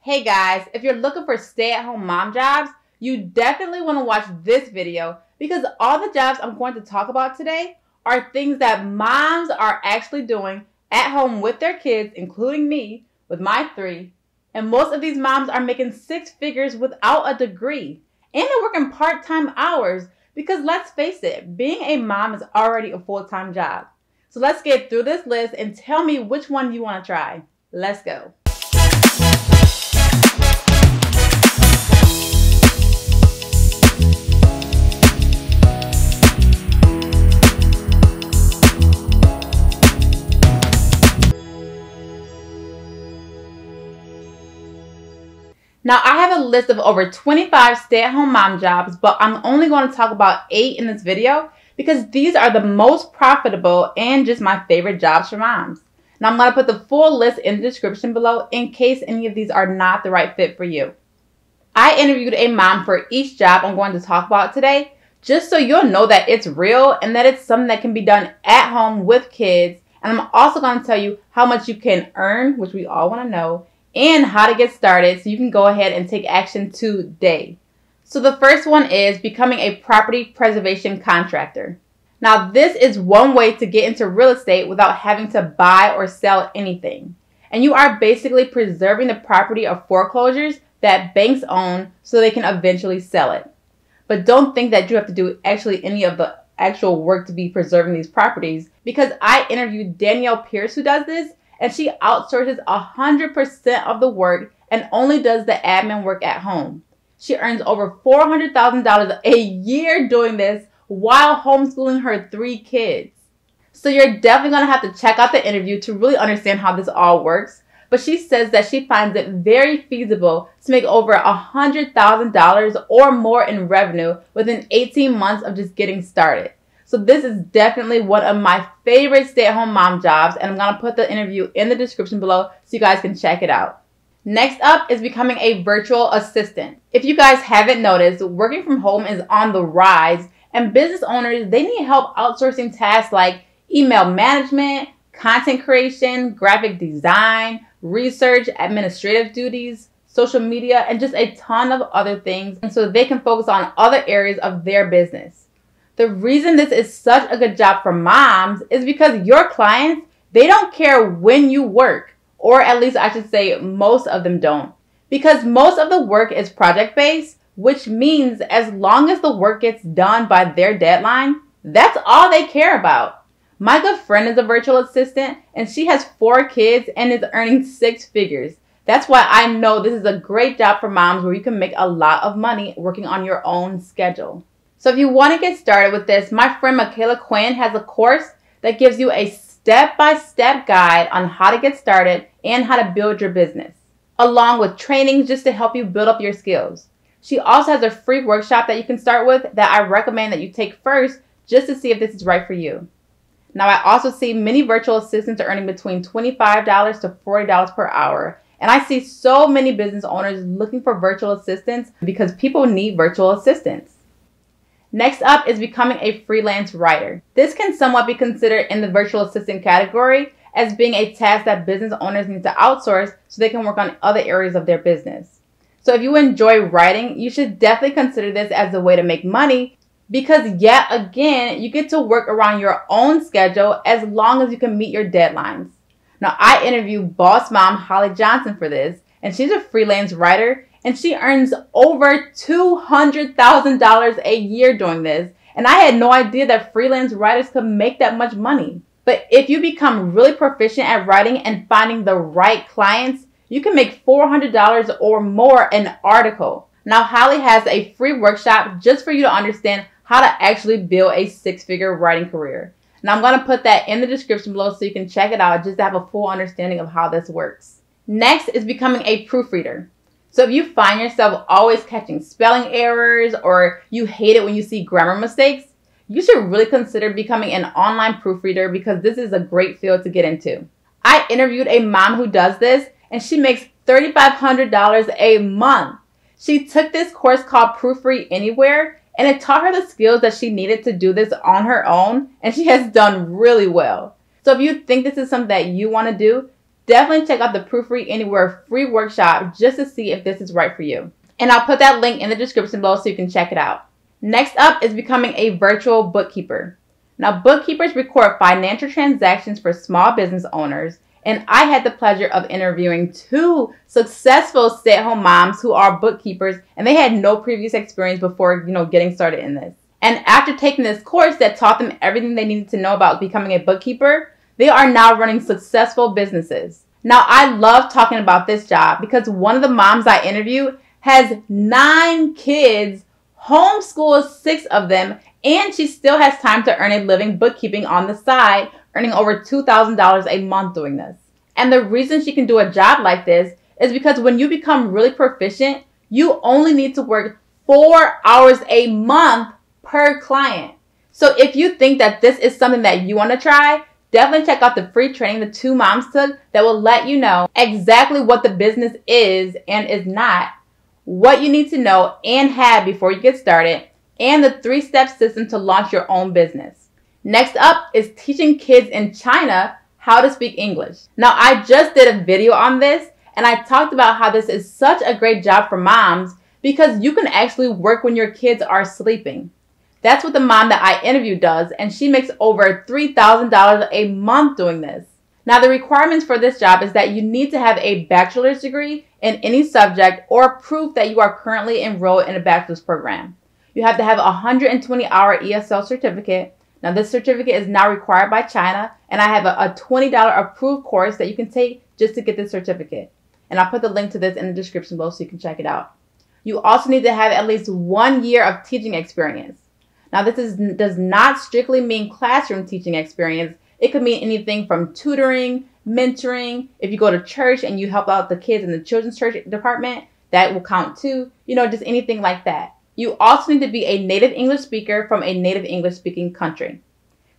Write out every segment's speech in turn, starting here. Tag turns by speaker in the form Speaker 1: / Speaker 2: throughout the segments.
Speaker 1: Hey guys, if you're looking for stay-at-home mom jobs, you definitely want to watch this video because all the jobs I'm going to talk about today are things that moms are actually doing at home with their kids, including me with my 3. And most of these moms are making 6 figures without a degree. And they're working part-time hours because let's face it, being a mom is already a full-time job. So let's get through this list and tell me which one you want to try. Let's go. Now, I have a list of over 25 stay-at-home mom jobs, but I'm only going to talk about 8 in this video because these are the most profitable and just my favorite jobs for moms. Now, I'm going to put the full list in the description below in case any of these are not the right fit for you. I interviewed a mom for each job I'm going to talk about today, just so you'll know that it's real and that it's something that can be done at home with kids. And I'm also going to tell you how much you can earn, which we all want to know, and how to get started so you can go ahead and take action today. So the first one is becoming a property preservation contractor. Now this is one way to get into real estate without having to buy or sell anything. And you are basically preserving the property of foreclosures that banks own so they can eventually sell it. But don't think that you have to do actually any of the actual work to be preserving these properties, because I interviewed Danielle Pierce who does this, and she outsources 100% of the work and only does the admin work at home. She earns over $400,000 a year doing this while homeschooling her 3 kids. So you're definitely going to have to check out the interview to really understand how this all works. But she says that she finds it very feasible to make over $100,000 or more in revenue within 18 months of just getting started. So this is definitely one of my favorite stay-at-home mom jobs, and I'm going to put the interview in the description below so you guys can check it out. Next up is becoming a virtual assistant. If you guys haven't noticed, working from home is on the rise, and business owners, they need help outsourcing tasks like email management, content creation, graphic design, research, administrative duties, social media, and just a ton of other things, and so they can focus on other areas of their business. The reason this is such a good job for moms is because your clients, they don't care when you work, or at least I should say most of them don't, because most of the work is project-based, which means as long as the work gets done by their deadline, that's all they care about. My good friend is a virtual assistant and she has 4 kids and is earning 6 figures. That's why I know this is a great job for moms where you can make a lot of money working on your own schedule. So if you want to get started with this, my friend Michaela Quinn has a course that gives you a step-by-step guide on how to get started and how to build your business, along with trainings just to help you build up your skills. She also has a free workshop that you can start with that I recommend that you take first just to see if this is right for you. Now, I also see many virtual assistants are earning between $25 to $40 per hour. And I see so many business owners looking for virtual assistants because people need virtual assistants. Next up is becoming a freelance writer. This can somewhat be considered in the virtual assistant category as being a task that business owners need to outsource so they can work on other areas of their business. So if you enjoy writing, you should definitely consider this as a way to make money because yet again, you get to work around your own schedule as long as you can meet your deadlines. Now, I interviewed boss mom Holly Johnson for this, and she's a freelance writer and she earns over $200,000 a year doing this. And I had no idea that freelance writers could make that much money. But if you become really proficient at writing and finding the right clients, you can make $400 or more an article. Now, Holly has a free workshop just for you to understand how to actually build a 6-figure writing career. Now, I'm going to put that in the description below so you can check it out just to have a full understanding of how this works. Next is becoming a proofreader. So if you find yourself always catching spelling errors or you hate it when you see grammar mistakes, you should really consider becoming an online proofreader because this is a great field to get into. I interviewed a mom who does this and she makes $3,500 a month. She took this course called Proofread Anywhere and it taught her the skills that she needed to do this on her own, and she has done really well. So if you think this is something that you want to do, definitely check out the Proofread Anywhere free workshop just to see if this is right for you. And I'll put that link in the description below so you can check it out. Next up is becoming a virtual bookkeeper. Now, bookkeepers record financial transactions for small business owners, and I had the pleasure of interviewing 2 successful stay-at-home moms who are bookkeepers, and they had no previous experience before, getting started in this. And after taking this course that taught them everything they needed to know about becoming a bookkeeper, they are now running successful businesses. Now, I love talking about this job because one of the moms I interviewed has 9 kids, homeschools 6 of them, and she still has time to earn a living bookkeeping on the side, earning over $2,000 a month doing this. And the reason she can do a job like this is because when you become really proficient, you only need to work 4 hours a month per client. So if you think that this is something that you want to try, definitely check out the free training the 2 moms took that will let you know exactly what the business is and is not, what you need to know and have before you get started, and the 3-step system to launch your own business. Next up is teaching kids in China how to speak English. Now, I just did a video on this, and I talked about how this is such a great job for moms because you can actually work when your kids are sleeping. That's what the mom that I interviewed does, and she makes over $3,000 a month doing this. Now, the requirements for this job is that you need to have a bachelor's degree in any subject or proof that you are currently enrolled in a bachelor's program. You have to have a 120-hour ESL certificate. Now, this certificate is now required by China, and I have a $20 approved course that you can take just to get this certificate. And I'll put the link to this in the description below so you can check it out. You also need to have at least 1 year of teaching experience. Now, this does not strictly mean classroom teaching experience. It could mean anything from tutoring, mentoring. If you go to church and you help out the kids in the children's church department, that will count too. Just anything like that. You also need to be a native English speaker from a native English speaking country.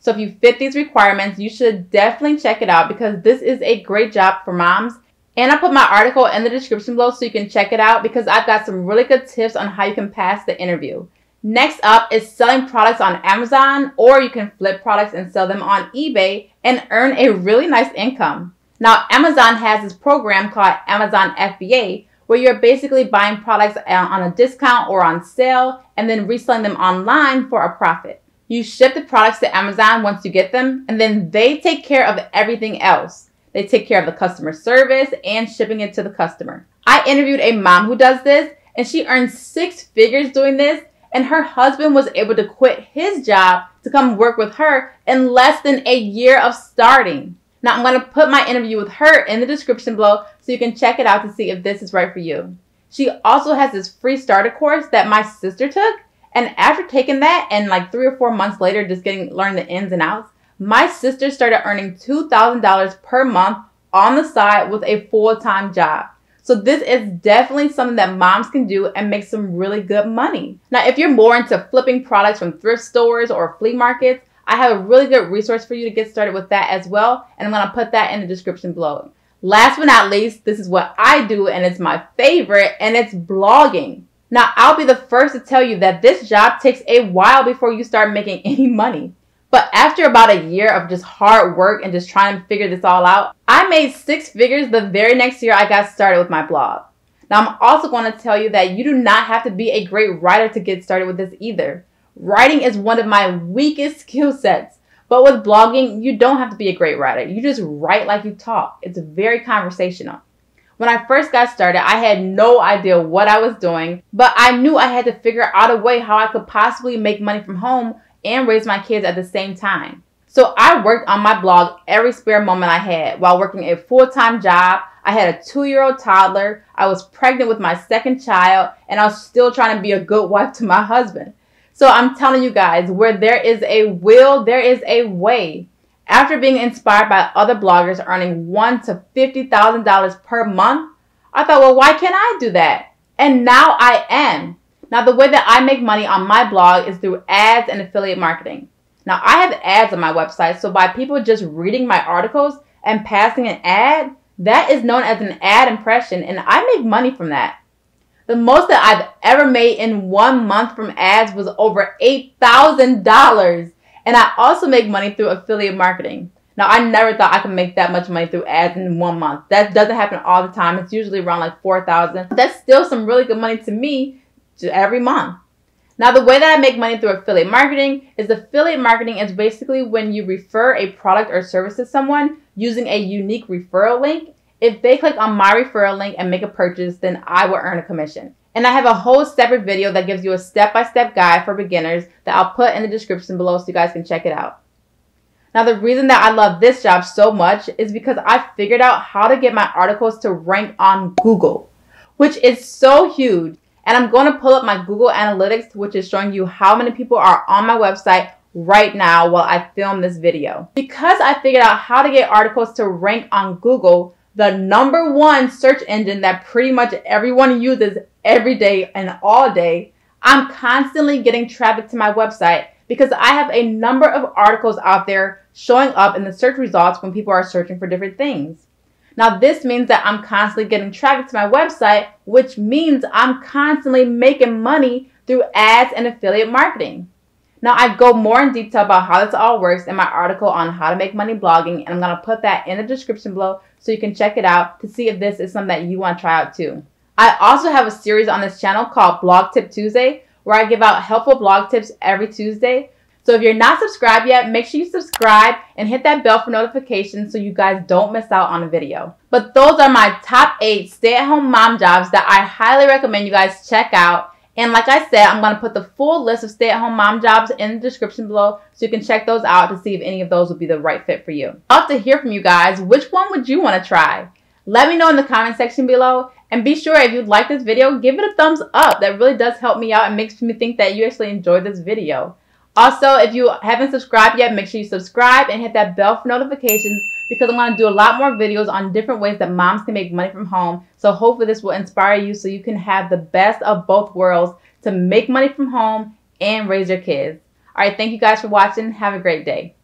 Speaker 1: So if you fit these requirements, you should definitely check it out because this is a great job for moms. And I'll put my article in the description below so you can check it out because I've got some really good tips on how you can pass the interview. Next up is selling products on Amazon, or you can flip products and sell them on eBay and earn a really nice income. Now, Amazon has this program called Amazon FBA, where you're basically buying products on a discount or on sale and then reselling them online for a profit. You ship the products to Amazon once you get them, and then they take care of everything else. They take care of the customer service and shipping it to the customer. I interviewed a mom who does this, and she earns 6 figures doing this, and her husband was able to quit his job to come work with her in less than a year of starting. Now, I'm going to put my interview with her in the description below so you can check it out to see if this is right for you. She also has this free starter course that my sister took, and after taking that and like 3 or 4 months later just learning the ins and outs, my sister started earning $2,000 per month on the side with a full-time job. So this is definitely something that moms can do and make some really good money. Now, if you're more into flipping products from thrift stores or flea markets, I have a really good resource for you to get started with that as well. And I'm going to put that in the description below. Last but not least, this is what I do and it's my favorite, and it's blogging. Now, I'll be the first to tell you that this job takes a while before you start making any money. But after about a year of just hard work and just trying to figure this all out, I made 6 figures the very next year I got started with my blog. Now, I'm also going to tell you that you do not have to be a great writer to get started with this either. Writing is one of my weakest skill sets. But with blogging, you don't have to be a great writer. You just write like you talk. It's very conversational. When I first got started, I had no idea what I was doing, but I knew I had to figure out a way how I could possibly make money from home and raise my kids at the same time. So I worked on my blog every spare moment I had while working a full-time job. I had a 2-year-old toddler, I was pregnant with my 2nd child, and I was still trying to be a good wife to my husband. So I'm telling you guys, where there is a will, there is a way. After being inspired by other bloggers earning $1,000 to $50,000 per month, I thought, well, why can't I do that? And now I am. Now, the way that I make money on my blog is through ads and affiliate marketing. Now, I have ads on my website, so by people just reading my articles and passing an ad, that is known as an ad impression, and I make money from that. The most that I've ever made in 1 month from ads was over $8,000, and I also make money through affiliate marketing. Now, I never thought I could make that much money through ads in 1 month. That doesn't happen all the time. It's usually around like $4,000. That's still some really good money to me every month. Now, the way that I make money through affiliate marketing is basically when you refer a product or service to someone using a unique referral link. If they click on my referral link and make a purchase, then I will earn a commission. And I have a whole separate video that gives you a step-by-step guide for beginners that I'll put in the description below so you guys can check it out. Now, the reason that I love this job so much is because I figured out how to get my articles to rank on Google, which is so huge. And I'm going to pull up my Google Analytics, which is showing you how many people are on my website right now while I film this video. Because I figured out how to get articles to rank on Google, the #1 search engine that pretty much everyone uses every day and all day, I'm constantly getting traffic to my website because I have a number of articles out there showing up in the search results when people are searching for different things. Now, this means that I'm constantly getting traffic to my website, which means I'm constantly making money through ads and affiliate marketing. Now, I go more in detail about how this all works in my article on how to make money blogging, and I'm going to put that in the description below so you can check it out to see if this is something that you want to try out too. I also have a series on this channel called Blog Tip Tuesday, where I give out helpful blog tips every Tuesday. So if you're not subscribed yet, make sure you subscribe and hit that bell for notifications so you guys don't miss out on a video. But those are my top 8 stay-at-home mom jobs that I highly recommend you guys check out. And like I said, I'm going to put the full list of stay-at-home mom jobs in the description below so you can check those out to see if any of those would be the right fit for you. I'd love to hear from you guys. Which one would you want to try? Let me know in the comment section below. And be sure if you like this video, give it a thumbs up. That really does help me out and makes me think that you actually enjoyed this video. Also, if you haven't subscribed yet, make sure you subscribe and hit that bell for notifications because I'm going to do a lot more videos on different ways that moms can make money from home. So hopefully this will inspire you so you can have the best of both worlds to make money from home and raise your kids. All right, thank you guys for watching. Have a great day.